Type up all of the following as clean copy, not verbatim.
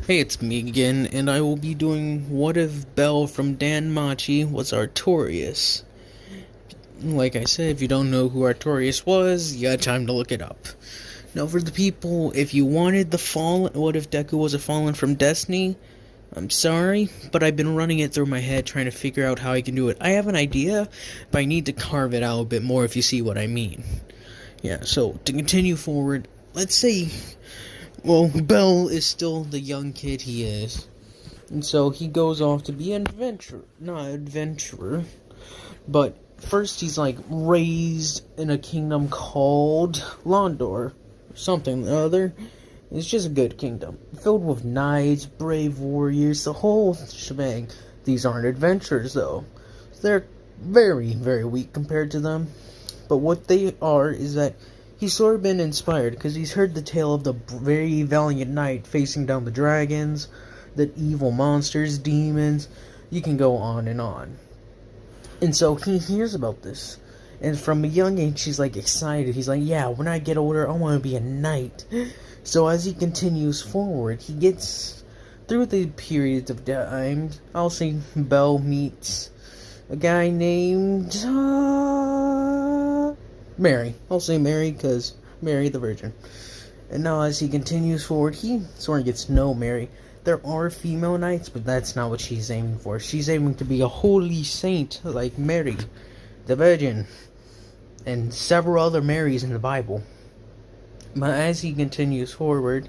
Hey, it's me again, and I will be doing What If Belle from Dan Machi was Artorias. Like I said, if you don't know who Artorias was, you got time to look it up. Now, for the people, if you wanted the Fallen, What If Deku was a Fallen from Destiny, I'm sorry, but I've been running it through my head trying to figure out how I can do it. I have an idea, but I need to carve it out a bit more if you see what I mean. Yeah, so, to continue forward, let's say, well, Belle is still the young kid he is. And so he goes off to be an adventurer. Not adventurer. But first he's like raised in a kingdom called Londor. Or something or other. It's just a good kingdom. Filled with knights, brave warriors, the whole shebang. These aren't adventurers though. They're very, very weak compared to them. But what they are is that he's sort of been inspired because he's heard the tale of the very valiant knight facing down the dragons, the evil monsters, demons. You can go on and on. And so he hears about this. And from a young age, he's like excited. He's like, yeah, when I get older, I want to be a knight. So as he continues forward, he gets through the periods of time. I'll say Belle meets a guy named Mary. I'll say Mary because Mary the Virgin. And now as he continues forward, he sort of gets to know Mary. There are female knights, but that's not what she's aiming for. She's aiming to be a holy saint like Mary, the Virgin, and several other Marys in the Bible. But as he continues forward,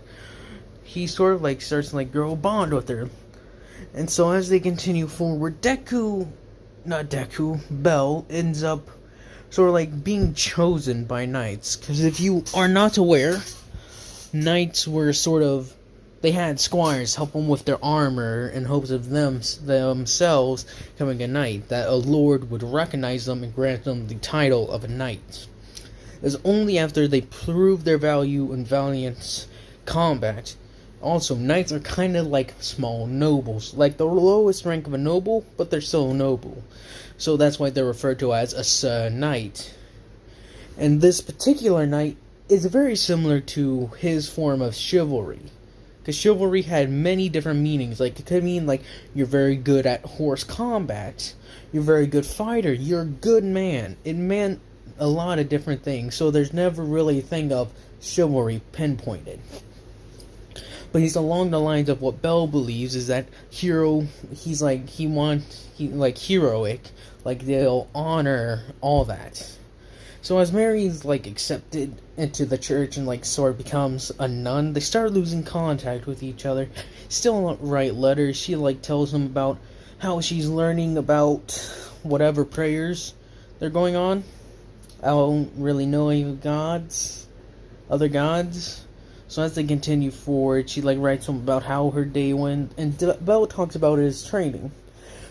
he sort of like starts to like grow a bond with her. And so as they continue forward, Belle ends up sort of like being chosen by knights. Because if you are not aware, knights were sort of, they had squires help them with their armor in hopes of themselves becoming a knight, that a lord would recognize them and grant them the title of a knight. It was only after they proved their value in valiant combat. Also, knights are kind of like small nobles, like the lowest rank of a noble, but they're still a noble. So that's why they're referred to as a Sir Knight. And this particular knight is very similar to his form of chivalry. Because chivalry had many different meanings. Like, it could mean, like, you're very good at horse combat. You're a very good fighter. You're a good man. It meant a lot of different things. So there's never really a thing of chivalry pinpointed. But he's along the lines of what Belle believes is that he's like, heroic. Like, they'll honor all that. So as Mary's like accepted into the church and like sort of becomes a nun, they start losing contact with each other. Still don't write letters. She like tells him about how she's learning about whatever prayers they're going on. I don't really know any other gods. So as they continue forward, she like writes him about how her day went, and Belle talks about his training.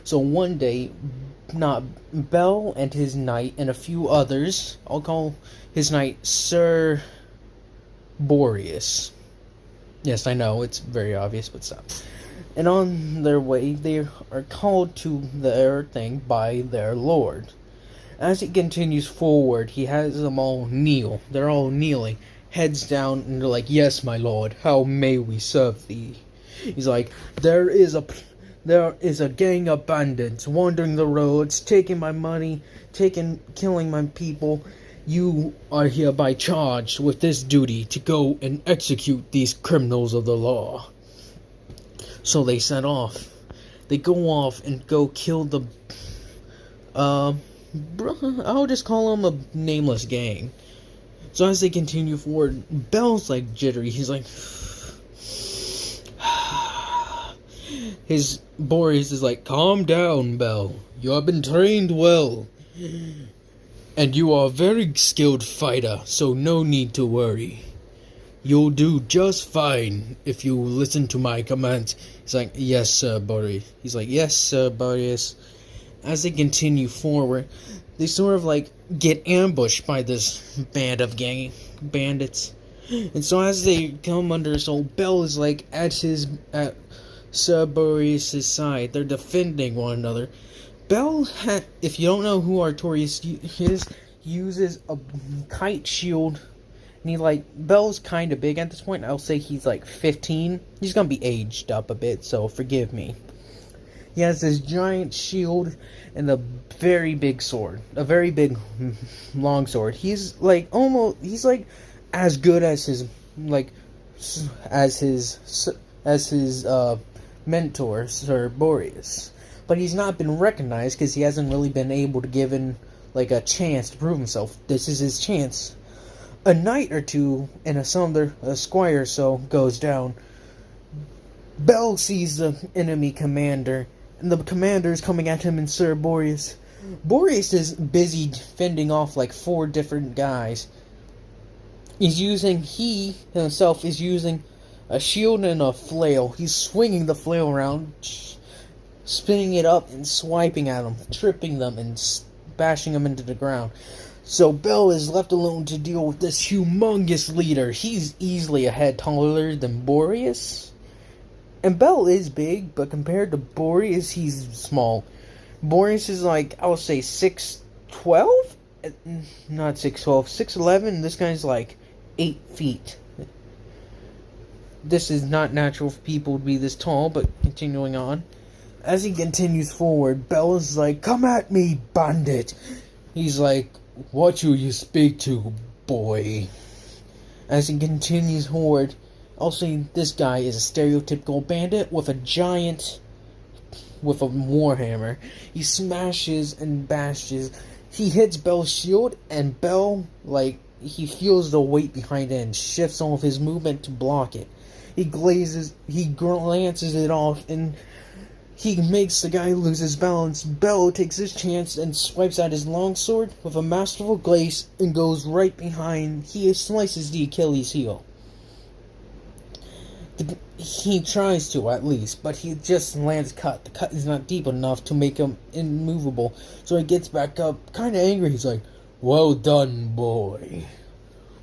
So one day, Belle and his knight and a few others, I'll call his knight Sir Boreas. Yes, I know, it's very obvious, but stop. And on their way, they are called to their thing by their lord. As he continues forward, he has them all kneel. They're all kneeling, heads down, and they're like, "Yes, my lord, how may we serve thee?" He's like, There is a gang of bandits wandering the roads, taking my money, killing my people. You are hereby charged with this duty to go and execute these criminals of the law." So they set off. They go off and go kill the, I'll just call them a nameless gang. So as they continue forward, Belle's like jittery. He's like, his Boreas is like, "Calm down, Belle. You have been trained well. And you are a very skilled fighter, so no need to worry. You'll do just fine if you listen to my commands." He's like, "Yes, Sir Boreas." He's like, "Yes, Sir Boreas." As they continue forward, they sort of like get ambushed by this band of bandits. And so as they come under, so Belle is like at Sir Boreas' side. They're defending one another. Belle, if you don't know who Artorias is, uses a kite shield And he like, Bell's kind of big at this point. I'll say he's like 15. He's gonna be aged up a bit, so forgive me. He has this giant shield and a very big sword. A very big, long sword. He's like as good as his, as his mentor, Sir Boreas. But he's not been recognized because he hasn't really been able to give in, like, a chance to prove himself. This is his chance. A knight or two and a squire or so goes down. Bell sees the enemy commander, and the commander is coming at him and Sir Boreas. Boreas is busy fending off like 4 different guys. He himself is using a shield and a flail. He's swinging the flail around, spinning it up and swiping at them, tripping them and bashing them into the ground. So Bell is left alone to deal with this humongous leader. He's easily a head taller than Boreas. And Bell is big, but compared to Boreas, he's small. Boreas is like, I would say 6'12"? Not 6'12", 6'11". This guy's like 8 feet. This is not natural for people to be this tall, but continuing on. As he continues forward, Bell is like, "Come at me, bandit!" He's like, "What do you speak to, boy?" As he continues forward, also, this guy is a stereotypical bandit with a warhammer. He smashes and bashes. He hits Bell's shield, and Bell, he feels the weight behind it and shifts all of his movement to block it. He glances it off, and he makes the guy lose his balance. Bell takes his chance and swipes out his longsword with a masterful glaze and goes right behind. He slices the Achilles heel. He tries to, at least, but he just lands cut. The cut is not deep enough to make him immovable, so he gets back up, kind of angry. He's like, "Well done, boy.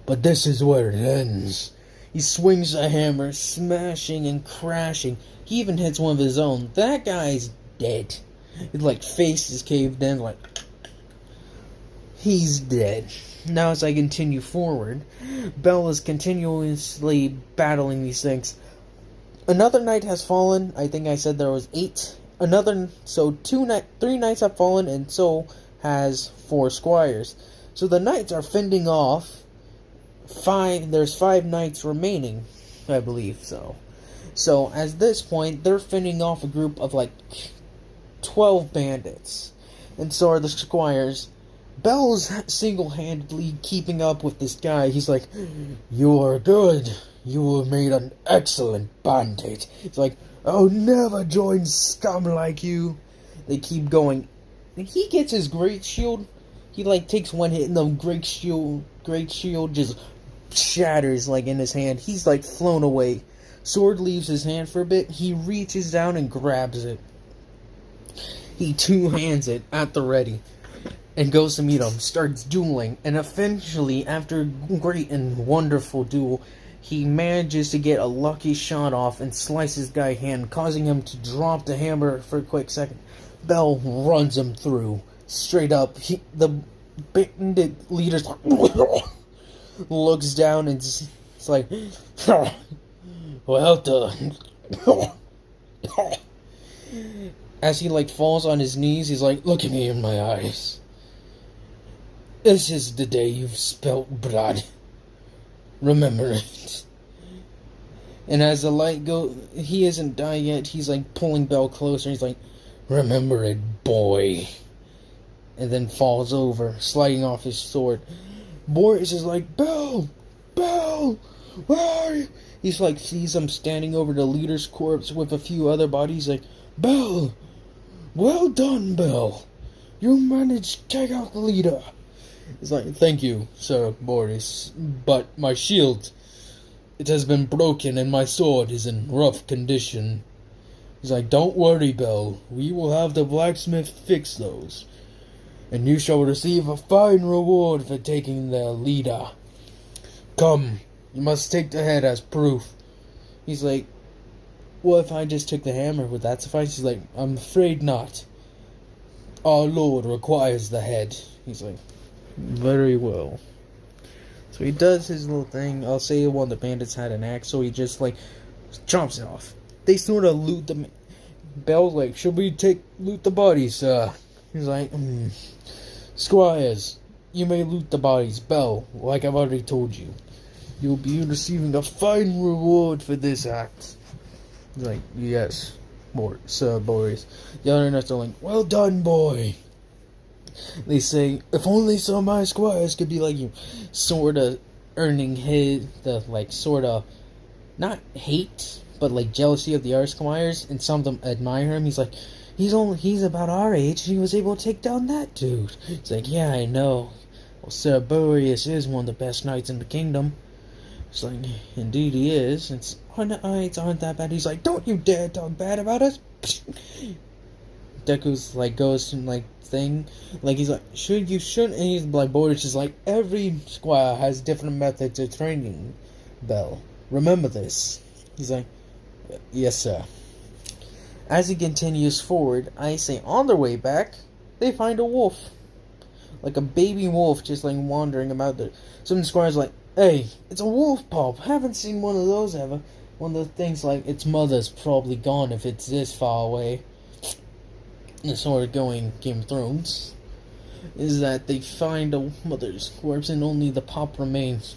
But this is where it ends." He swings a hammer, smashing and crashing. He even hits one of his own. That guy's dead. His, face is caved in, he's dead. Now as I continue forward, Bell is continuously battling these things. Another knight has fallen. I think I said there was 8. 3 knights have fallen, and so has 4 squires. So the knights are fending off 5. There's 5 knights remaining, I believe so. So at this point, they're fending off a group of 12 bandits, and so are the squires. Bell's single-handedly keeping up with this guy. He's like, "You are good. You have made an excellent bandit." It's like, "I'll never join scum like you." They keep going. And he gets his great shield. He takes one hit and the great shield just shatters in his hand. He's flown away. Sword leaves his hand for a bit. He reaches down and grabs it. He two-hands it at the ready and goes to meet him, starts dueling, and eventually, after a great and wonderful duel, he manages to get a lucky shot off and slices the guy's hand, causing him to drop the hammer for a quick second. Bell runs him through, straight up. The bandit leader looks down and it's like, "Well done." As he falls on his knees, he's like, "Look at me in my eyes. This is the day you've spilt blood. Remember it." And as the light goes, he isn't dying yet. He's pulling Bell closer. He's like, "Remember it, boy." And then falls over, sliding off his sword. Boris is like, "Bell! Bell! Where are you?" He's sees him standing over the leader's corpse with a few other bodies. Like, "Bell! Well done, Bell. You managed to take out the leader." He's like, "Thank you, Sir Boris, but my shield, it has been broken and my sword is in rough condition." He's like, "Don't worry, Bell. We will have the blacksmith fix those. And you shall receive a fine reward for taking their leader. Come, you must take the head as proof." He's like, "What if I just took the hammer? Would that suffice?" He's like, "I'm afraid not. Our Lord requires the head." He's like, "Very well." So he does his little thing. I'll say one of the bandits had an axe, so he just like chomps it off. They sort of loot the. Bell's like, should we loot the bodies? He's like, Squires, you may loot the bodies. Bell, like I've already told you, you'll be receiving a fine reward for this act. He's like, yes, Sir Boris. The other knights are like, well done, boy. They say, if only some of my squires could be like you, sort of earning sort of, not hate, but like jealousy of the other squires, and some of them admire him. He's like, he's about our age, he was able to take down that dude. It's like, yeah, I know. Well, Sir Boreas is one of the best knights in the kingdom. It's like, indeed he is. It's, our knights aren't that bad. He's like, don't you dare talk bad about us. Deku's like, goes and like, thing, like he's like, you shouldn't, and he's like, Boris is like, every squire has different methods of training, Bell. Remember this. He's like, yes, sir. As he continues forward, I say, on their way back, they find a wolf. Like a baby wolf just like wandering about there. Some squires like, hey, it's a wolf pup. Haven't seen one of those ever. One of the things like, its mother's probably gone if it's this far away. And sort of going Game of Thrones. Is that they find a mother's corpse and only the pup remains.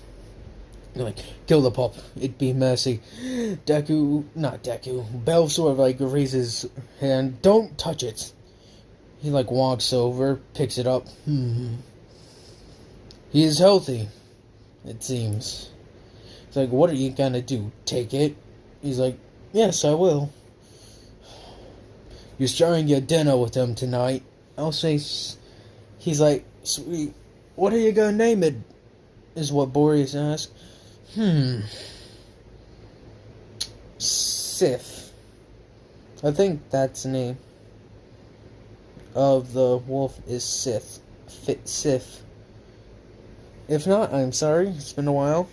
They're like, kill the pup, it'd be messy. Bell sort of like raises his hand, don't touch it. He like walks over, picks it up. He is healthy, it seems. It's like, what are you gonna do? Take it? He's like, yes, I will. You're sharing your dinner with him tonight. I'll say, he's like, sweet, what are you gonna name it? Is what Boreas asks. Sif. I think that's the name of the wolf is Sif. Sif. If not, I'm sorry, it's been a while.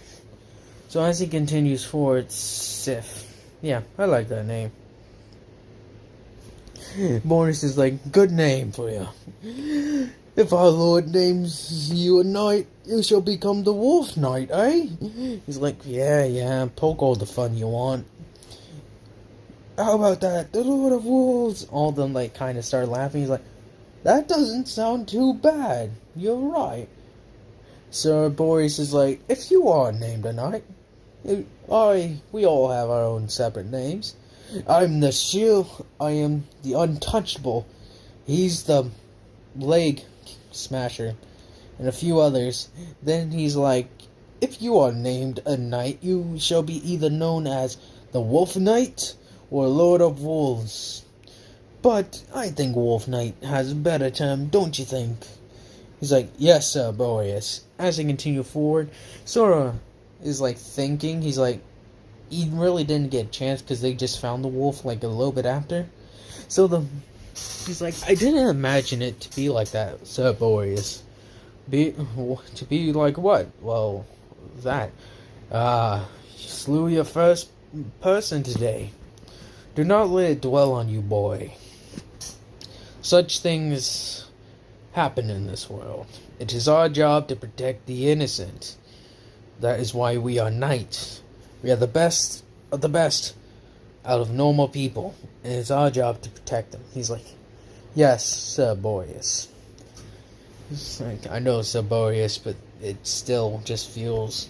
So as he continues forward, Sif. Yeah, I like that name. Boris is like, good name for you. If our lord names you a knight, you shall become the wolf knight, eh? He's like, yeah, poke all the fun you want. How about that? The Lord of Wolves. All of them like kind of start laughing. He's like, that doesn't sound too bad. You're right. So Boris is like, if you are named a knight, we all have our own separate names. I'm the shield, I am the untouchable, he's the leg smasher, and a few others. Then he's like, if you are named a knight, you shall be either known as the Wolf Knight or Lord of Wolves. But I think Wolf Knight has a better term, don't you think? He's like, yes, Sir Boreas. As they continue forward, Sora is like thinking, he's like, he really didn't get a chance because they just found the wolf like a little bit after. So he's like, I didn't imagine it to be like that, Sir Boreas. To be like what? Well, that. You slew your first person today. Do not let it dwell on you, boy. Such things happen in this world. It is our job to protect the innocent. That is why we are knights. We are the best of the best out of normal people, and it's our job to protect them. He's like, yes, Sir Boreas. It's like, I know, Sir Boreas, but it still just feels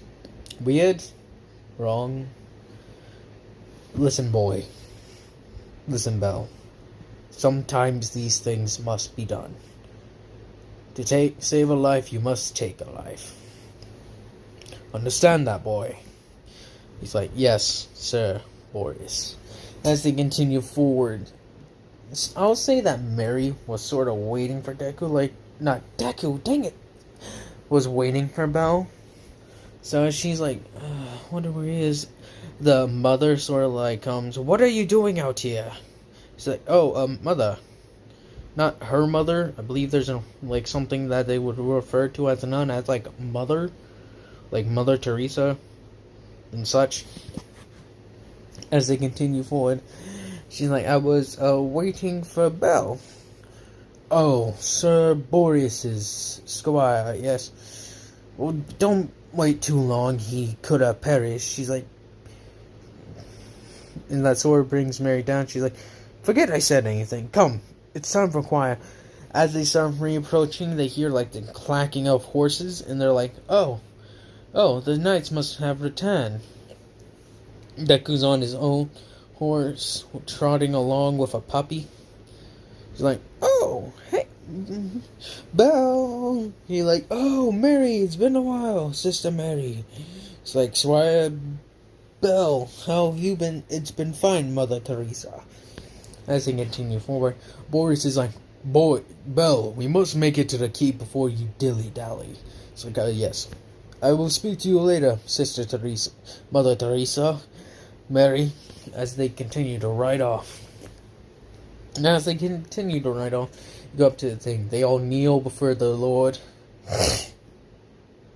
weird, wrong. Listen, boy. Listen, Bell. Sometimes these things must be done. To save a life, you must take a life. Understand that, boy? He's like, yes, Sir Boreas. As they continue forward, I'll say that Mary was sort of waiting for Deku, like, not Deku, dang it, was waiting for Bell. So she's like, wonder where he is. The mother sort of like comes, what are you doing out here? She's like, mother. Not her mother. I believe there's like something that they would refer to as a nun as like mother. Like Mother Teresa and such. As they continue forward, she's like, I was waiting for Bell. Oh, Sir Boreas's squire, yes. Well, don't wait too long, he could have perished. She's like, and that sword brings Mary down. She's like, forget I said anything. Come, it's time for choir. As they start reapproaching, they hear like the clacking of horses, and they're like, oh, the knights must have returned. Deku's on his own horse, trotting along with a puppy. He's like, oh, hey, Belle. He's like, oh, Mary, it's been a while, Sister Mary. It's like, Squire Belle, how have you been? It's been fine, Mother Teresa. As they continue forward, Boris is like, boy, Belle, we must make it to the keep before you dilly-dally. It's like, yes. I will speak to you later, Sister Teresa, Mother Teresa, Mary, as they continue to ride off. Now, as they continue to ride off, you go up to the thing. They all kneel before the Lord.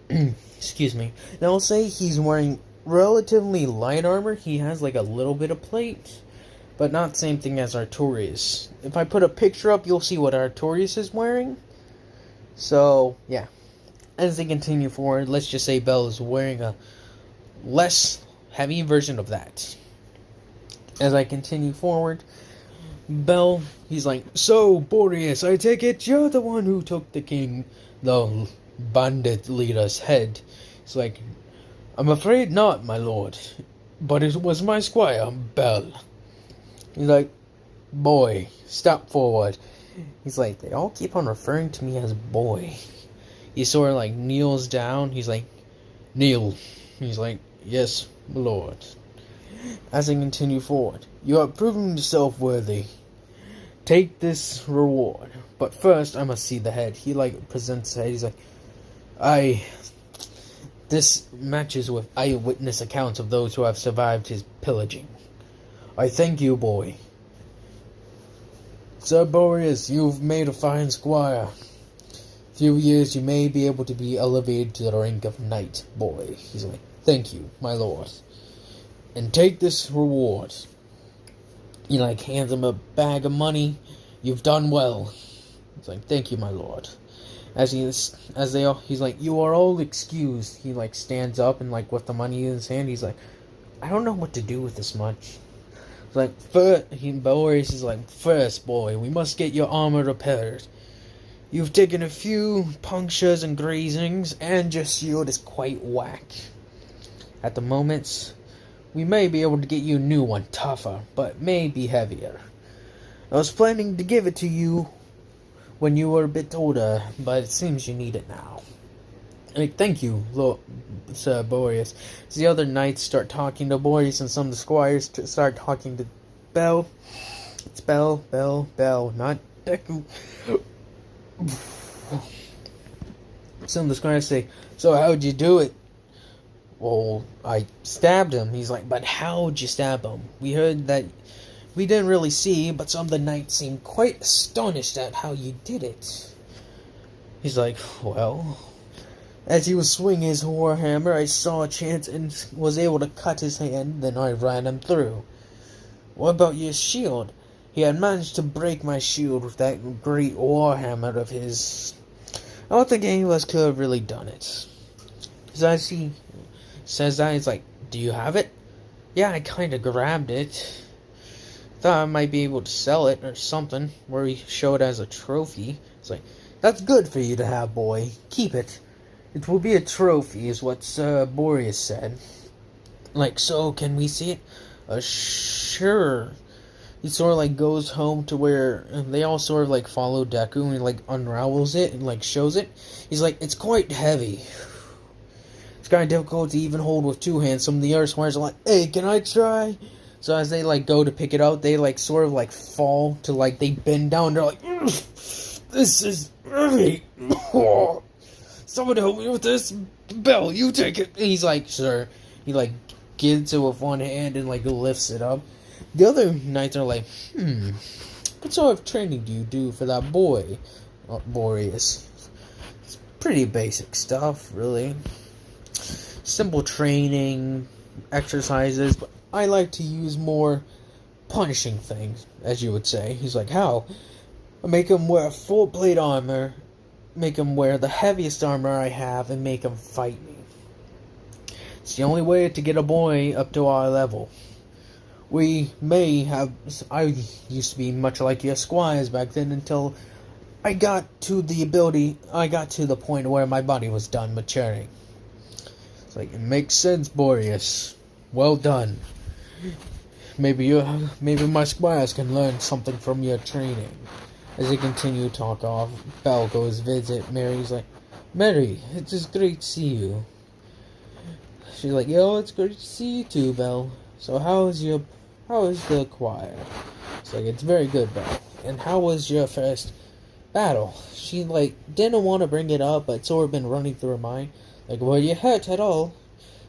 Excuse me. Now, I'll say he's wearing relatively light armor. He has like a little bit of plate, but not the same thing as artorais. If I put a picture up, you'll see what artorais is wearing. So, yeah. As they continue forward, let's just say Belle is wearing a less heavy version of that. As I continue forward, Belle, he's like, so, Boreas, I take it you're the one who took the bandit leader's head. It's like, I'm afraid not, my lord, but it was my squire, Belle. He's like, boy, step forward. He's like, they all keep on referring to me as boy. He sort of like kneels down. He's like, kneel. He's like, yes, my lord. As they continue forward, you are proving yourself worthy. Take this reward. But first, I must see the head. He like presents the head. He's like, this matches with eyewitness accounts of those who have survived his pillaging. I thank you, boy. Sir Boreas, you've made a fine squire. Few years you may be able to be elevated to the rank of knight, boy. He's like, thank you, my lord. And take this reward. He like hands him a bag of money. You've done well. He's like, thank you, my lord. He's like, you are all excused. He like stands up and like with the money in his hand, he's like, I don't know what to do with this much. He's like, Boris is like, first, boy, we must get your armor repaired. You've taken a few punctures and grazings, and your shield is quite whack. At the moment, we may be able to get you a new one, tougher, but may be heavier. I was planning to give it to you when you were a bit older, but it seems you need it now. Like, thank you, Lord, Sir Boreas. As the other knights start talking to Boreas, and some of the squires start talking to Belle. It's Belle, not Deku. Some of the squires say, so how'd you do it? Well, I stabbed him. He's like, but how'd you stab him? We heard that we didn't really see, but some of the knights seemed quite astonished at how you did it. He's like, well, as he was swinging his warhammer, I saw a chance and was able to cut his hand, then I ran him through. What about your shield? He had managed to break my shield with that great warhammer of his. I don't think any of us could have really done it. So as he says that, he's like, do you have it? Yeah, I kinda grabbed it. Thought I might be able to sell it or something, where we show it as a trophy. It's like, that's good for you to have, boy. Keep it. It will be a trophy, is what Sir Boreas said. Like, so, can we see it? Sure. He sort of, like, goes home to where they all sort of, like, follow Deku, and he, like, unravels it and, like, shows it. He's like, it's quite heavy. It's kind of difficult to even hold with two hands. Some of the other squires are like, hey, can I try? So as they, like, go to pick it out, they, like, sort of, like, fall to, like, they bend down. They're like, this is heavy. Someone help me with this. Belle, you take it. And he's like, sure. He, like, gets it with one hand and, like, lifts it up. The other knights are like, what sort of training do you do for that boy, Boreas? It's pretty basic stuff, really. Simple training, exercises, but I like to use more punishing things, as you would say. He's like, how? I make him wear full plate armor, make him wear the heaviest armor I have, and make him fight me. It's the only way to get a boy up to our level. We may have... I used to be much like your squires back then until I got to the point where my body was done maturing. It's like, it makes sense, Boreas. Well done. Maybe my squires can learn something from your training. As they continue to talk off, Belle goes visit Mary. He's like, Mary, it's just great to see you. She's like, yo, it's great to see you too, Belle. So how is the choir? It's like, it's very good, Belle. And how was your first battle? She didn't want to bring it up, but it's sort of been running through her mind. Like, were you hurt at all?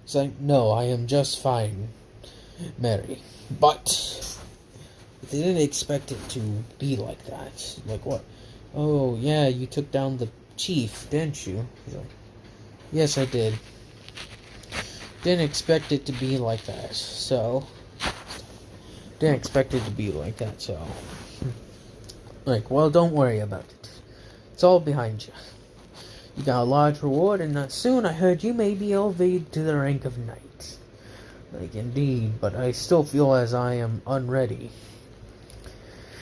It's like, no, I am just fine, Mary. But they didn't expect it to be like that. Like, what? Oh, yeah, you took down the chief, didn't you? He's like, yes, I did. Didn't expect it to be like that, so... Like, well, don't worry about it. It's all behind you. You got a large reward, and soon I heard you may be elevated to the rank of knight. Like, indeed, but I still feel as I am unready.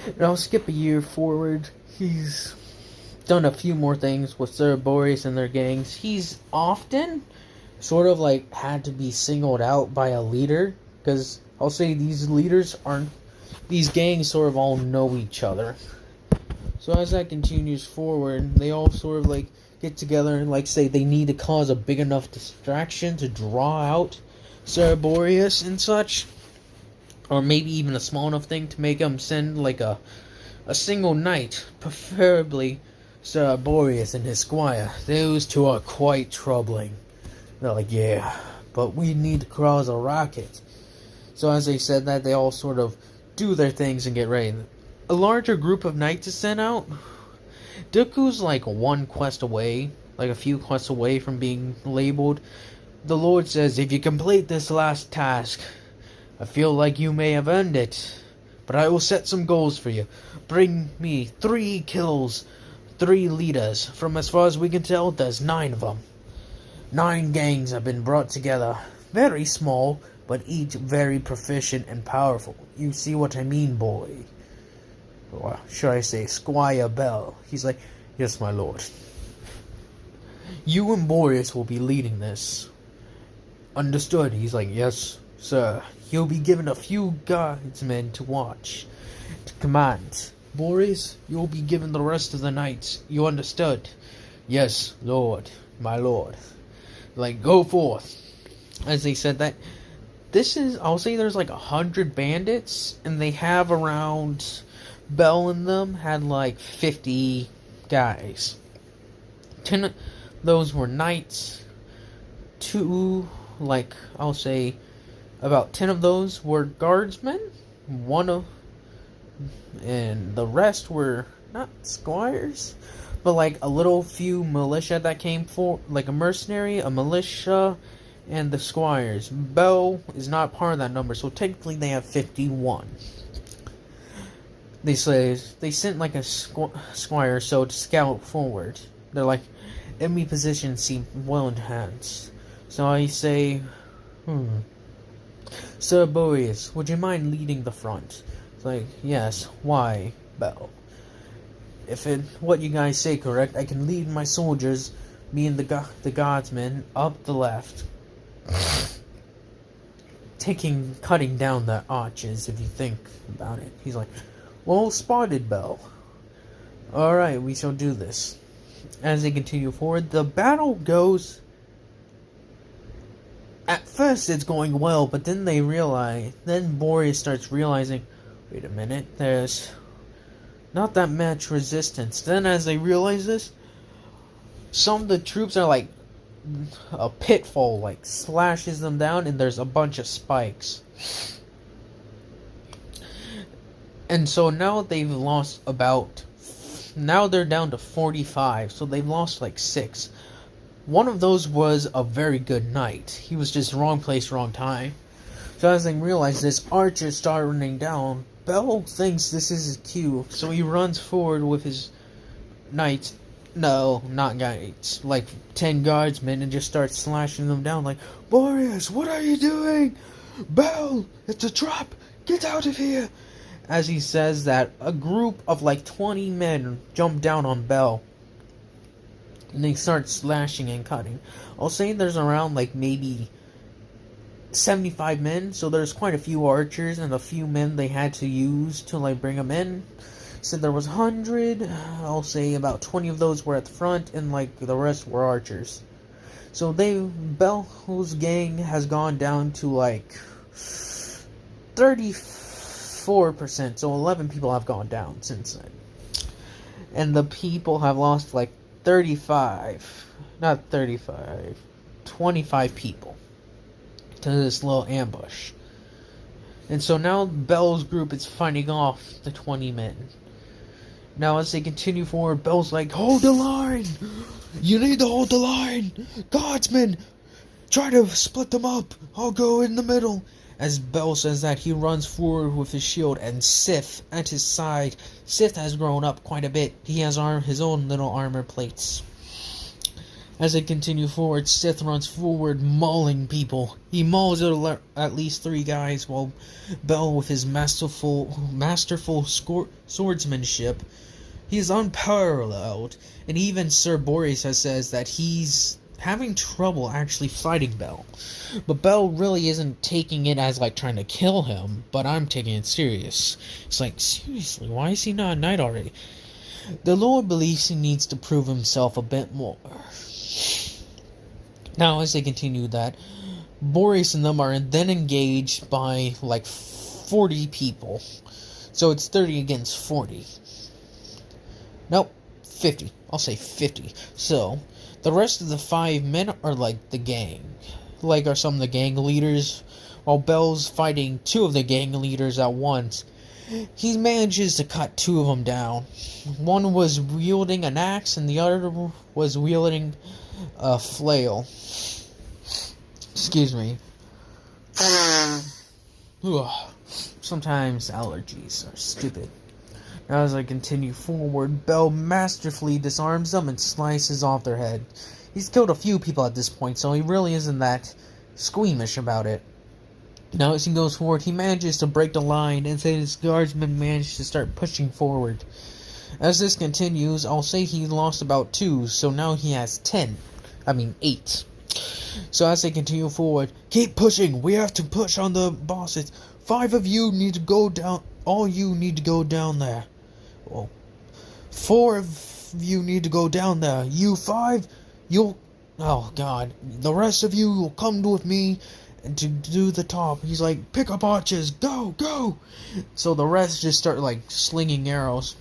And I'll skip a year forward. He's done a few more things with Sir Boreas and their gangs. He's often sort of had to be singled out by a leader, because I'll say these gangs sort of all know each other. So as that continues forward, they all sort of get together and say they need to cause a big enough distraction to draw out Sir Boreas and such, or maybe even a small enough thing to make him send a single knight, preferably Sir Boreas and his squire. Those two are quite troubling. They're like, yeah, but we need to cause a rocket. So as they said that, they all sort of do their things and get ready. A larger group of knights is sent out. Dooku's one quest away, a few quests away from being labeled. The Lord says, if you complete this last task, I feel like you may have earned it. But I will set some goals for you. Bring me 3 kills, 3 leaders. From as far as we can tell, there's 9 of them. 9 gangs have been brought together. Very small, but each very proficient and powerful. You see what I mean, boy? Or should I say, Squire Bell? He's like, yes, my lord. You and Boreas will be leading this. Understood. He's like, yes, sir. He'll be given a few guardsmen to watch, to command. Boreas, you'll be given the rest of the knights. You understood? Yes, lord, my lord. Go forth. As they said that, I'll say there's 100 bandits, and they have around, Bell and them had 50 guys. 10 of those were knights. 2, I'll say, about 10 of those were guardsmen. And the rest were not squires, but a little few militia that came for, a mercenary, a militia, and the squires. Bell is not part of that number, so technically they have 51. They sent a squire or so to scout forward. They're like, enemy positions seem well in hands. So I say, Sir Boreas, would you mind leading the front? It's yes, why, Bell? If what you guys say correct, I can lead my soldiers, me and the guardsmen, up the left. Cutting down the arches, if you think about it. He's like, well spotted, Bell. Alright, we shall do this. As they continue forward, the battle goes... At first it's going well, but then then Boreas starts realizing, wait a minute, there's not that much resistance. Then as they realize this, some of the troops are a pitfall, slashes them down, and there's a bunch of spikes. And so now they've lost now they're down to 45, so they've lost 6. One of those was a very good knight. He was just wrong place, wrong time. So as they realize this, archers start running down. Bell thinks this is his cue, so he runs forward with his knights No, not guys. Like 10 guardsmen and just start slashing them down like, Boreas, what are you doing? Bell, it's a trap. Get out of here. As he says that, a group of like 20 men jump down on Bell. And they start slashing and cutting. I'll say there's around like maybe 75 men, so there's quite a few archers and a few men they had to use to like bring them in. So there was 100, I'll say about 20 of those were at the front, and like the rest were archers. So Bell's gang has gone down to like 34%, so 11 people have gone down since then. And the people have lost like 25 people to this little ambush. And so now Bell's group is fighting off the 20 men. Now as they continue forward, Bell's like, hold the line! You need to hold the line! Guardsmen! Try to split them up! I'll go in the middle! As Bell says that, he runs forward with his shield, and Sith at his side. Sith has grown up quite a bit. He has his own little armor plates. As they continue forward, Sith runs forward, mauling people. He mauls at least 3 guys, while Bell, with his masterful swordsmanship, he is unparalleled. And even Sir Boreas says that he's having trouble actually fighting Bell. But Bell really isn't taking it as like trying to kill him, but I'm taking it serious. It's like, seriously, why is he not a knight already? The Lord believes he needs to prove himself a bit more. Now, as they continue that, Boreas and them are then engaged by like 40 people. So it's 30 against 40. Nope, 50. I'll say 50. So, the rest of the 5 men are like the gang. Like are some of the gang leaders. While Bell's fighting 2 of the gang leaders at once. He manages to cut 2 of them down. One was wielding an axe and the other was wielding a flail. Excuse me. Sometimes allergies are stupid. Now as I continue forward, Bell masterfully disarms them and slices off their head. He's killed a few people at this point, so he really isn't that squeamish about it. Now as he goes forward, he manages to break the line, and his guardsmen manage to start pushing forward. As this continues, I'll say he lost about 2, so now he has 8. So as they continue forward, keep pushing, we have to push on the bosses. 5 of you need to go down, all you need to go down there. Well, 4 of you need to go down there. You 5, oh god, the rest of you will come with me and to do the top. He's like, pick up archers, go, go! So the rest just start like slinging arrows.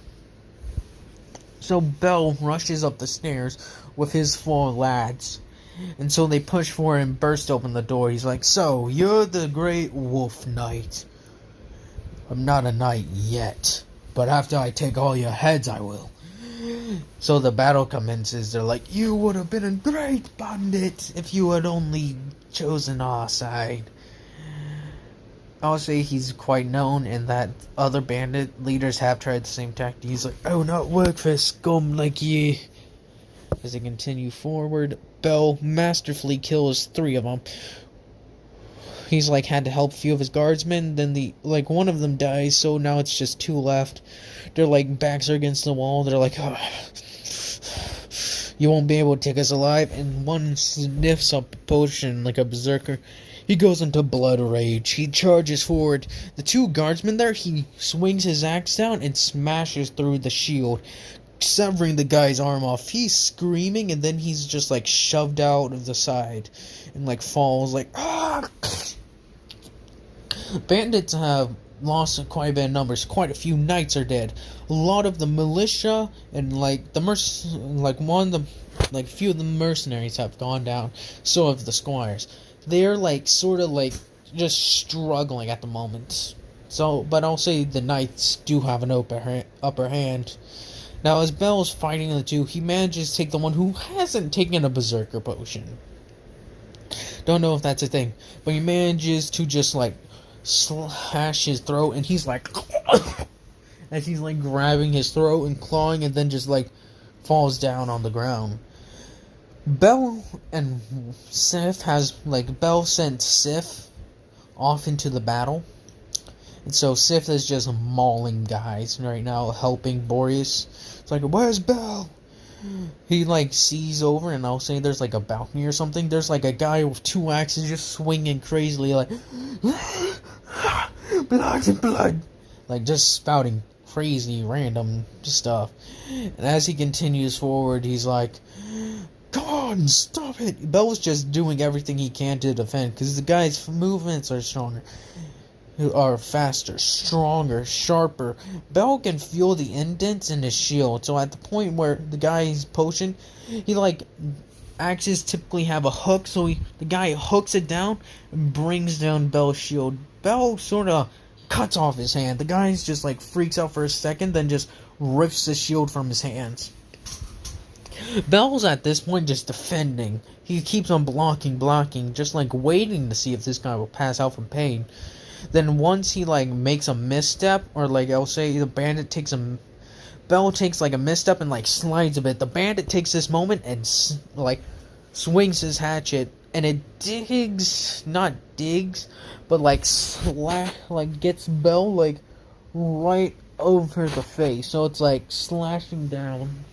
So Bell rushes up the stairs with his 4 lads. And so they push forward and burst open the door. He's like, so, you're the great wolf knight. I'm not a knight yet, but after I take all your heads, I will. So the battle commences. They're like, you would have been a great bandit if you had only chosen our side. I'll say he's quite known in that other bandit leaders have tried the same tactic. He's like, I will not work for a scum like you. As they continue forward, Bell masterfully kills 3 of them. He's like had to help a few of his guardsmen, then one of them dies, so now it's just 2 left. Their like backs are against the wall. They're like, oh, you won't be able to take us alive. And one sniffs up a potion like a berserker. He goes into blood rage. He charges forward. The 2 guardsmen there, he swings his axe down and smashes through the shield, severing the guy's arm off. He's screaming, and then he's just like shoved out of the side and like falls like, ah! Bandits have lost quite a bit of numbers. Quite a few knights are dead. A lot of the militia and like the few of the mercenaries have gone down. So have the squires. They're like sort of like just struggling at the moment. So, but I'll say the knights do have an upper hand. Now, as Bell's fighting the 2, he manages to take the one who hasn't taken a berserker potion. Don't know if that's a thing, but he manages to just like slash his throat, and he's like, as he's like grabbing his throat and clawing, and then just like falls down on the ground. Bell and Sif Bell sent Sif off into the battle. And so Sif is just mauling guys right now, helping Boreas. It's like, where's Bell? He sees over, and I'll say there's a balcony or something. There's a guy with 2 axes just swinging crazily, blood and blood, just spouting crazy random stuff. And as he continues forward, he's like, come on, stop it. Bell's just doing everything he can to defend, because the guy's movements are stronger, are faster, stronger, sharper. Bell can feel the indents in his shield, so at the point where the guy's potion, axes typically have a hook, so the guy hooks it down and brings down Bell's shield. Bell sort of cuts off his hand. The guy's just freaks out for a second, then just rips the shield from his hands. Bell's at this point just defending. He keeps on blocking, just waiting to see if this guy will pass out from pain. Then once he makes a misstep, or I'll say the bandit takes a, Bell takes a misstep and slides a bit. The bandit takes this moment and swings his hatchet, and it gets Bell right over the face. So it's slashing down.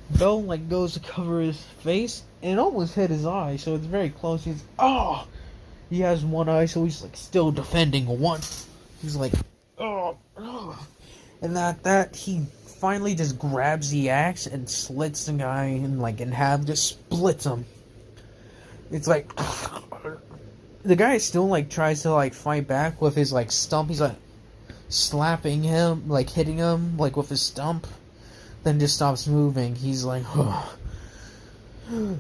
Bell goes to cover his face and it almost hit his eye, so it's very close. He's he has one eye, so he's still defending one. He's and at that he finally just grabs the axe and slits the guy in half, just splits him. It's the guy still tries to fight back with his stump. He's slapping him, hitting him with his stump, then just stops moving. He's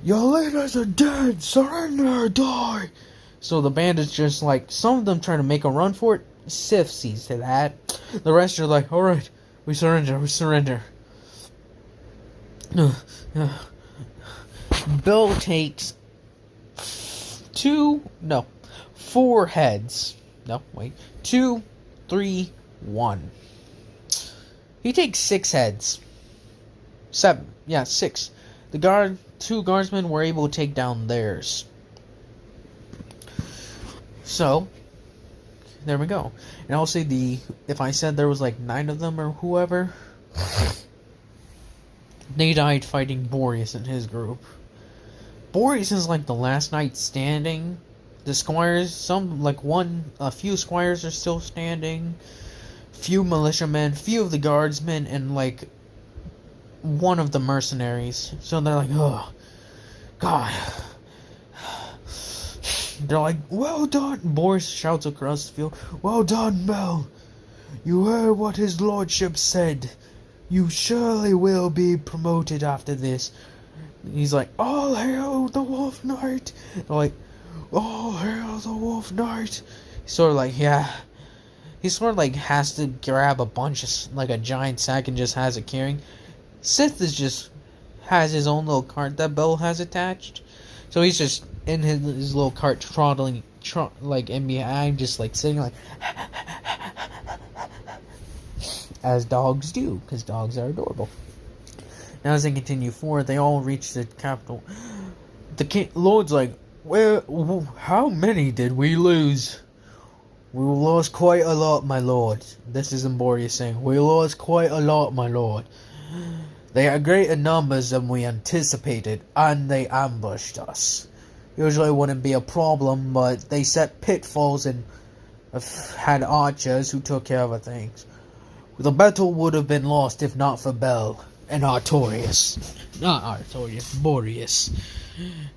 your leaders are dead, surrender or die. So the bandits just some of them try to make a run for it. Sif sees to that. The rest are alright, we surrender. Bill takes 4 heads. 2, 3, 1. He takes 6 heads. 7. Yeah, 6. The 2 guardsmen were able to take down theirs. So, there we go. And I'll say if I said there was 9 of them or whoever, they died fighting Boreas and his group. Boreas is the last knight standing. The squires, a few squires are still standing. Few militiamen, few of the guardsmen, and one of the mercenaries. So they're oh, God. They're well done. Boris shouts across the field, well done, Bell. You heard what his lordship said. You surely will be promoted after this. He's all hail the Wolf Knight. They're all hail the Wolf Knight. He's sort of yeah. He sort of has to grab a bunch of, a giant sack and just has it carrying. Sith has his own little cart that Bell has attached. So he's just in his little cart trotting, in behind, just sitting as dogs do, because dogs are adorable. Now as they continue forward, they all reach the capital. The Lord's how many did we lose? We lost quite a lot, my lord. This is Emboria saying, we lost quite a lot, my lord. They are greater numbers than we anticipated, and they ambushed us. Usually wouldn't be a problem, but they set pitfalls and had archers who took care of things. The battle would have been lost if not for Bell and Artorais. Not Artorais, Boreas.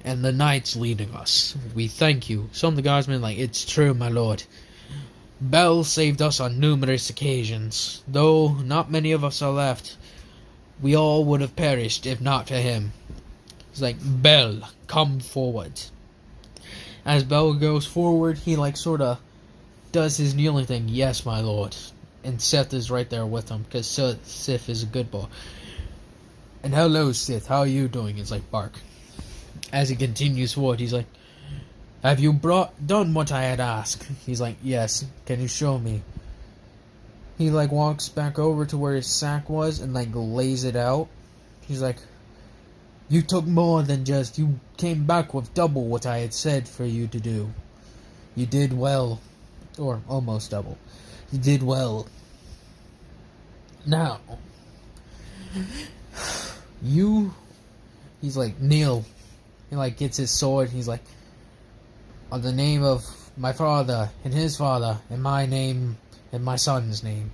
And the knights leading us. We thank you. Some of the guardsmen it's true, my lord. Bell saved us on numerous occasions. Though not many of us are left, we all would have perished if not for him. He's Bell, come forward. As Bell goes forward, he sort of does his kneeling thing. Yes, my lord. And Seth is right there with him, because Sith is a good boy. And hello, Sith, how are you doing? It's bark. As he continues forward, he's have you done what I had asked? He's yes. Can you show me? He walks back over to where his sack was and lays it out. He's like, you took more than just, you came back with double what I had said for you to do. You did well. Or almost double. You did well. Now, he's like, kneel. He like gets his sword, he's like, on the name of my father, and his father, and my name, and my son's name,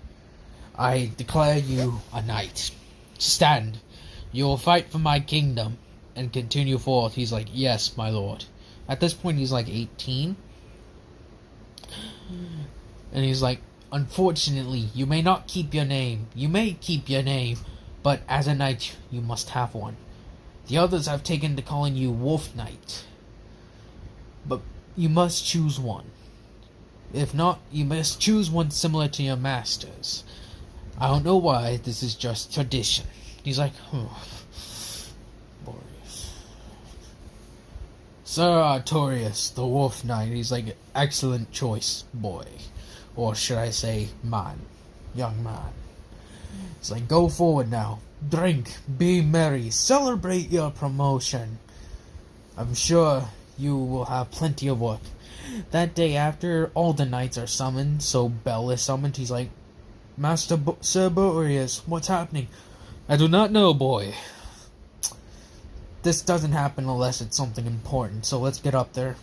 I declare you a knight. Stand. You will fight for my kingdom, and continue forth. He's like, yes, my lord. At this point, he's like 18. And he's like, unfortunately, you may not keep your name. You may keep your name, but as a knight, you must have one. The others have taken to calling you Wolf Knight. But you must choose one. If not, you must choose one similar to your master's. I don't know why, this is just tradition. He's like, Boreas. Sir Artorais, the Wolf Knight. He's like, excellent choice, boy. Or should I say, man. Young man. He's like, go forward now. Drink, be merry, celebrate your promotion. I'm sure you will have plenty of work. That day after, all the knights are summoned, so Bell is summoned. He's like, Sir Boreas, what's happening? I do not know, boy. This doesn't happen unless it's something important, so let's get up there.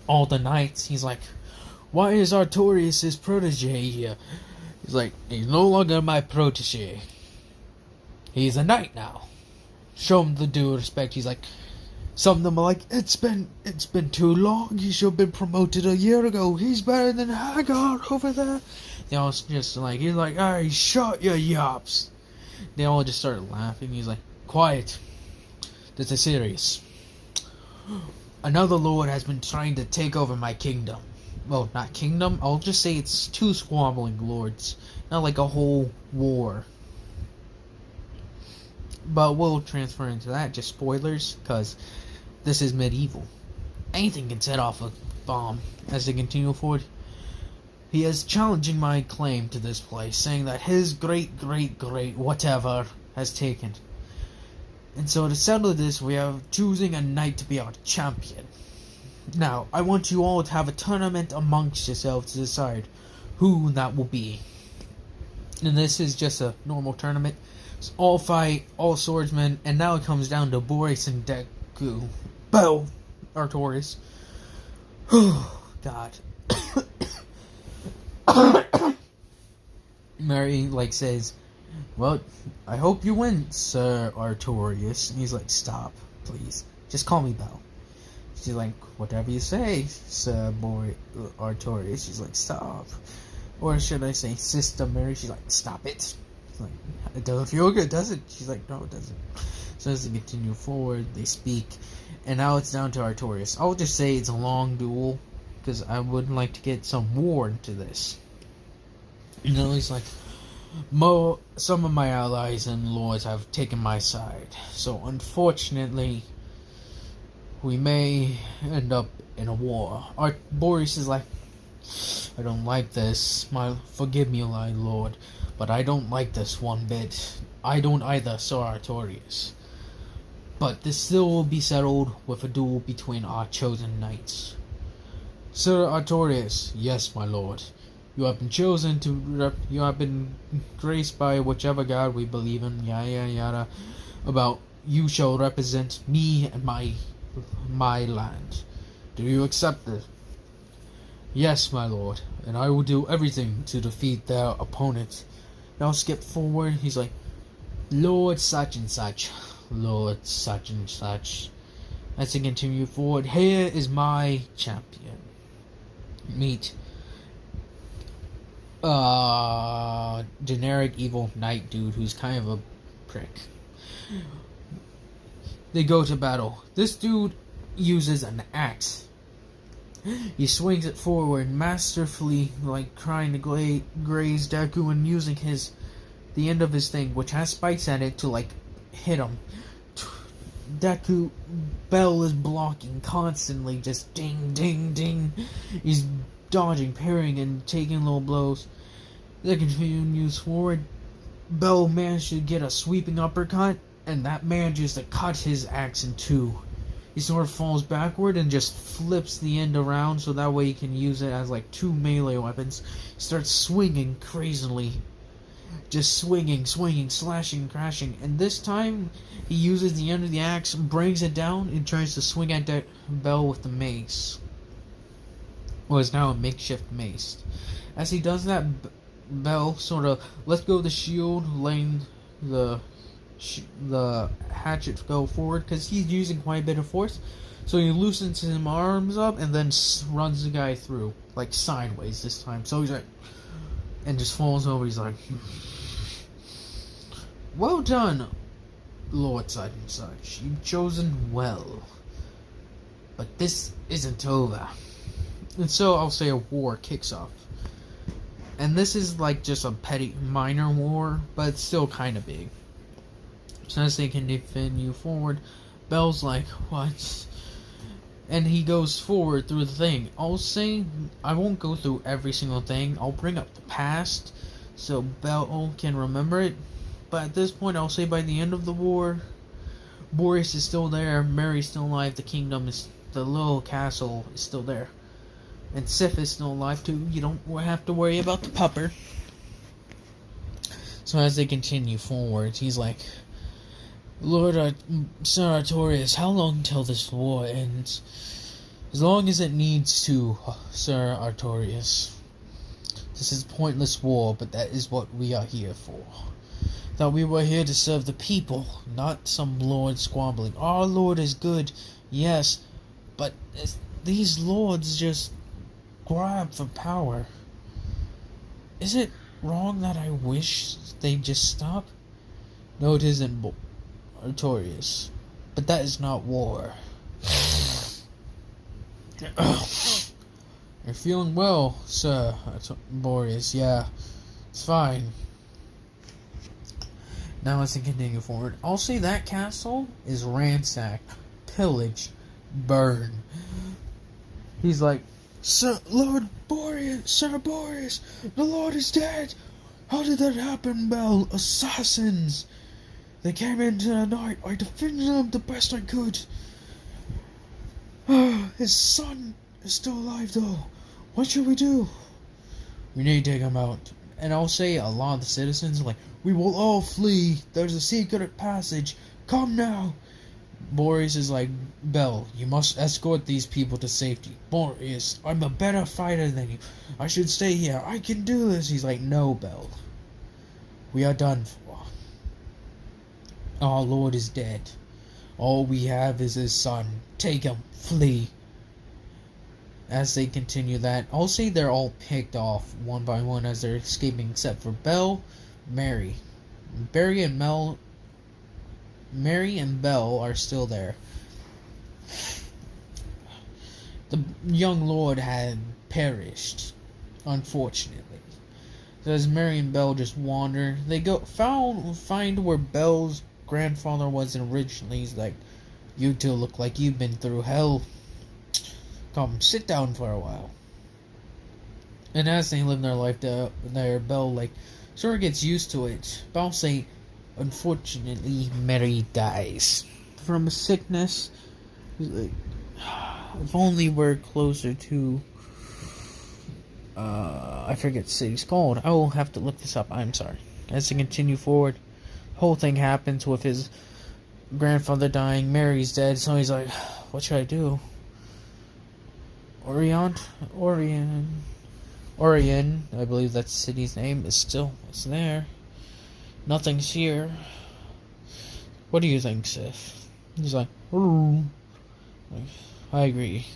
All the knights, he's like, why is Artorais' protege here? He's like, he's no longer my protege. He's a knight now. Show him the due respect. He's like, some of them are like, it's been too long. He should have been promoted a year ago. He's better than Hagar over there. They all just like, he's like, alright, shut your yaps. They all just started laughing. He's like, quiet. This is serious. Another lord has been trying to take over my kingdom. Well, not kingdom. I'll just say it's two squabbling lords. Not like a whole war. But we'll transfer into that. Just spoilers, because this is medieval. Anything can set off a bomb. As they continue forward, he is challenging my claim to this place, saying that his great whatever has taken. And so to settle this, we are choosing a knight to be our champion. Now, I want you all to have a tournament amongst yourselves to decide who that will be. And this is just a normal tournament. It's all fight, all swordsmen, and now it comes down to Boris and Deku. Bell! Artorais. God. Mary, like, says, well, I hope you win, Sir Artorais. And he's like, stop, please. Just call me Bell. She's like, whatever you say, Sir Artorais. She's like, stop. Or should I say, Sister Mary? She's like, stop it. She's like, it doesn't feel good, does it? She's like, no, it doesn't. So as they continue forward, they speak. And now it's down to Artorais. I'll just say it's a long duel, because I would like to get some war into this. You know, he's like, some of my allies and lords have taken my side. So unfortunately, we may end up in a war. Boris is like, I don't like this. Forgive me, my lord, but I don't like this one bit. I don't either, Sir Artorais. But this still will be settled with a duel between our chosen knights. Sir Artorais, yes, my lord. You have been chosen to you have been graced by whichever god we believe in, yada yada, about you shall represent me and my land. Do you accept this? Yes, my lord, and I will do everything to defeat their opponent. Now skip forward, he's like, Lord such and such, Lord such and such. As they continue forward, here is my champion. Meet generic evil knight dude who's kind of a prick. They go to battle. This dude uses an axe. He swings it forward masterfully, like trying to graze Deku and using the end of his thing, which has spikes at it, to like hit him. Bell is blocking constantly, just ding, ding, ding. He's dodging, parrying, and taking little blows. They continues forward. Bell managed to get a sweeping uppercut, and that manages to cut his axe in two. He sort of falls backward and just flips the end around so that way he can use it as like two melee weapons. He starts swinging crazily. Just swinging, slashing, crashing. And this time, he uses the end of the axe, brings it down, and tries to swing at that Bell with the mace. Well, it's now a makeshift mace. As he does that, Bell sort of lets go of the shield, letting the hatchet go forward because he's using quite a bit of force. So he loosens his arms up and then runs the guy through, like sideways this time. So he's like, and just falls over. He's like, well done, Lord such and such. You've chosen well. But this isn't over. And so I'll say a war kicks off. And this is like just a petty, minor war, but it's still kind of big. So as they continue forward, Bell's like, what? And he goes forward through the thing. I'll say, I won't go through every single thing. I'll bring up the past, so Bell can remember it. But at this point, I'll say by the end of the war, Boreas is still there, Mary's still alive, the little castle is still there. And Sif is still alive too. You don't have to worry about the pupper. So as they continue forward, he's like, Lord Sir Artorais, how long till this war ends? As long as it needs to, Sir Artorais. This is a pointless war, but that is what we are here for. Thought we were here to serve the people, not some lord squabbling. Our lord is good, yes, but these lords just grab for power. Is it wrong that I wish they'd just stop? No, it isn't, Artorais. But that is not war. You're feeling well, Sir Boreas. Yeah, it's fine. Now let's continue forward. I'll say that castle is ransacked, pillaged, burned. He's like, Sir Boreas, the Lord is dead. How did that happen, Bell? Assassins. They came into the night. I defended them the best I could. His son is still alive, though. What should we do? We need to take him out. And I'll say a lot of the citizens are like, we will all flee. There's a secret passage. Come now. Boreas is like, Bell, you must escort these people to safety. Boreas, I'm a better fighter than you. I should stay here. I can do this. He's like, no, Bell. We are done for. Our Lord is dead. All we have is his son. Take him. Flee. As they continue that, I'll say they're all picked off one by one as they're escaping, except for Bell, Mary. Mary and Bell are still there. The young lord had perished, unfortunately. So as Mary and Bell just wander, they find where Bell's grandfather was originally. He's like, you two look like you've been through hell. Come, sit down for a while. And as they live their life there, Bell, like, sort of gets used to it. But I'll say, unfortunately, Mary dies from a sickness. Like, if only we're closer to, I forget the city's called. I will have to look this up. I'm sorry. As they continue forward, the whole thing happens with his grandfather dying. Mary's dead, so he's like, what should I do? Orion, I believe that's the city's name, it's there. Nothing's here. What do you think, Sif? He's like, ooh. I agree.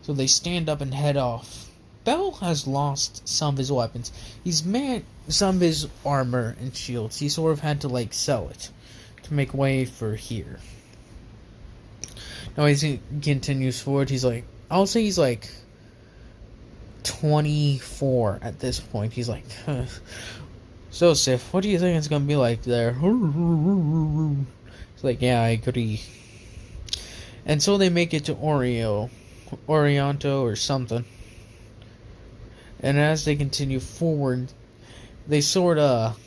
So they stand up and head off. Bell has lost some of his weapons. He's made some of his armor and shields. He sort of had to, like, sell it to make way for here. Now as he continues forward, he's like, I'll say he's like 24 at this point. He's like, huh. So Sif, what do you think it's gonna be like there? It's like, yeah, I agree. And so they make it to Orianto or something. And as they continue forward, they sort of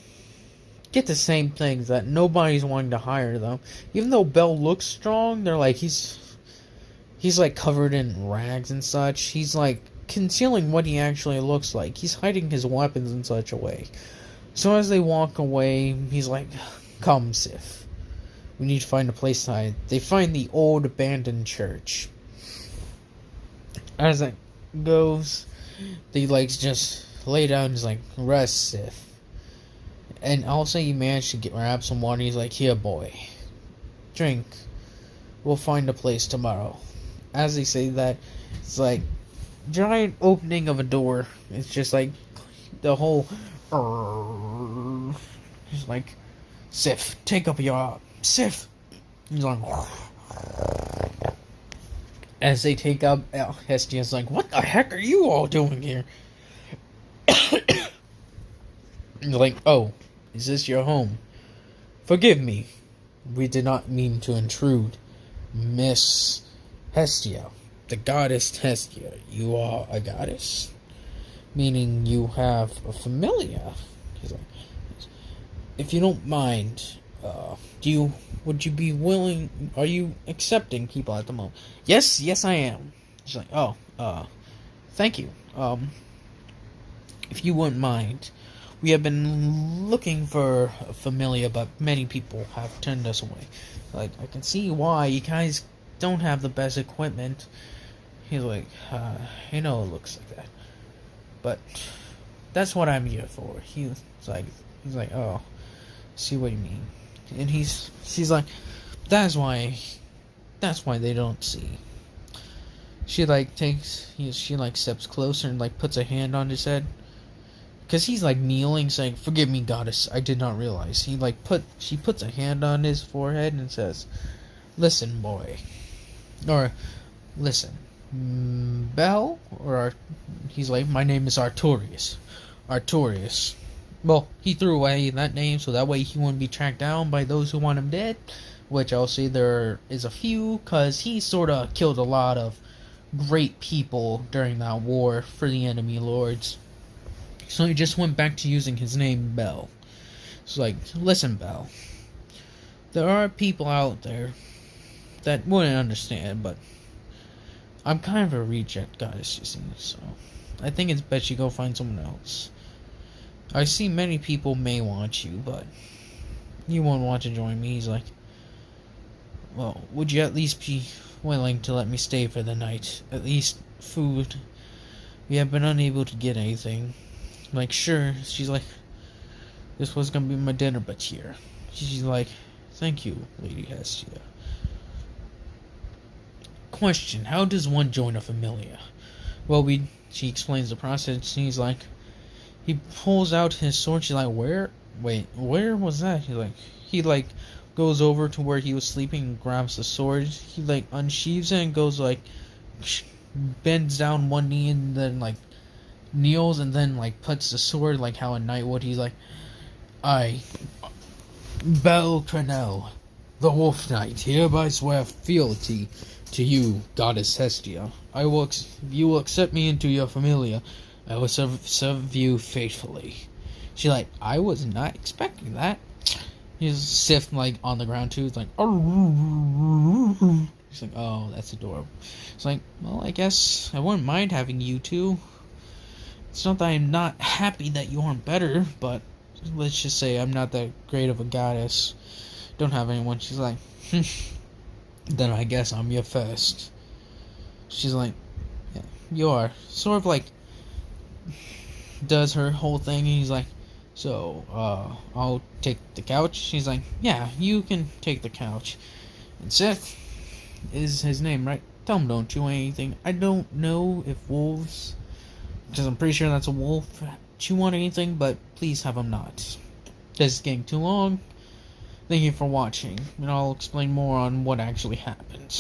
get the same things, that nobody's wanting to hire them. Even though Bell looks strong, they're like, he's like covered in rags and such. He's like concealing what he actually looks like. He's hiding his weapons in such a way. So as they walk away, he's like, come, Sif. We need to find a place to hide. They find the old abandoned church. As it goes, they like just lay down and he's like, rest, Sif. And also he managed to grab some water. He's like, here, boy. Drink. We'll find a place tomorrow. As they say that, it's like giant opening of a door. It's just like the whole he's like, Sif, take up your arm. Sif. He's like, as they take up, Hestia's like, what the heck are you all doing here? He's like, oh, is this your home? Forgive me. We did not mean to intrude. Miss Hestia, the goddess Hestia, you are a goddess? Meaning you have a familia? He's like, if you don't mind, would you be willing, are you accepting people at the moment? Yes, I am. She's like, oh, thank you. If you wouldn't mind, we have been looking for a familia, but many people have turned us away. Like, I can see why you guys don't have the best equipment. He's like, you know it looks like that. But that's what I'm here for. He's like, oh, see what you mean. And she's like, that's why they don't see. She like she like steps closer and like puts a hand on his head. Cause he's like kneeling, saying, forgive me, goddess, I did not realize. She puts a hand on his forehead and says, listen, boy. Or, listen, Bell? He's like, my name is Artorais. Artorais. Well, he threw away that name so that way he wouldn't be tracked down by those who want him dead. Which I'll say there is a few, cause he sorta killed a lot of great people during that war for the enemy lords. So he just went back to using his name, Bell. It's like, listen, Bell. There are people out there that wouldn't understand, but I'm kind of a reject goddess, you see, so I think it's best you go find someone else. I see many people may want you, but you won't want to join me. He's like, well, would you at least be willing to let me stay for the night? At least food. We have been unable to get anything. I'm like, sure. She's like, this was gonna be my dinner, but here. She's like, thank you, Lady Hestia. Question, how does one join a familia? Well, she explains the process. He's like, he pulls out his sword. She's like, where was that? He goes over to where he was sleeping and grabs the sword. He like unsheathes it and goes like, bends down one knee and then like kneels and then like puts the sword like how a knight would. He's like, I, Bel Trenel, the Wolf Knight, hereby swear fealty to you, Goddess Hestia. If you will accept me into your familia, I will serve you faithfully. She's like, I was not expecting that. He's Sif like on the ground too. He's like, oh. He's like, oh, that's adorable. It's like, well, I guess I wouldn't mind having you two. It's not that I'm not happy that you aren't better, but let's just say I'm not that great of a goddess. Don't have anyone. She's like, then I guess I'm your first. She's like, yeah, you are. Sort of like, does her whole thing, and he's like, so, I'll take the couch. She's like, yeah, you can take the couch. And Seth is his name, right? Tell him don't chew anything. I don't know if wolves, because I'm pretty sure that's a wolf, chew on anything, but please have him not. This is getting too long. Thank you for watching, and I'll explain more on what actually happens.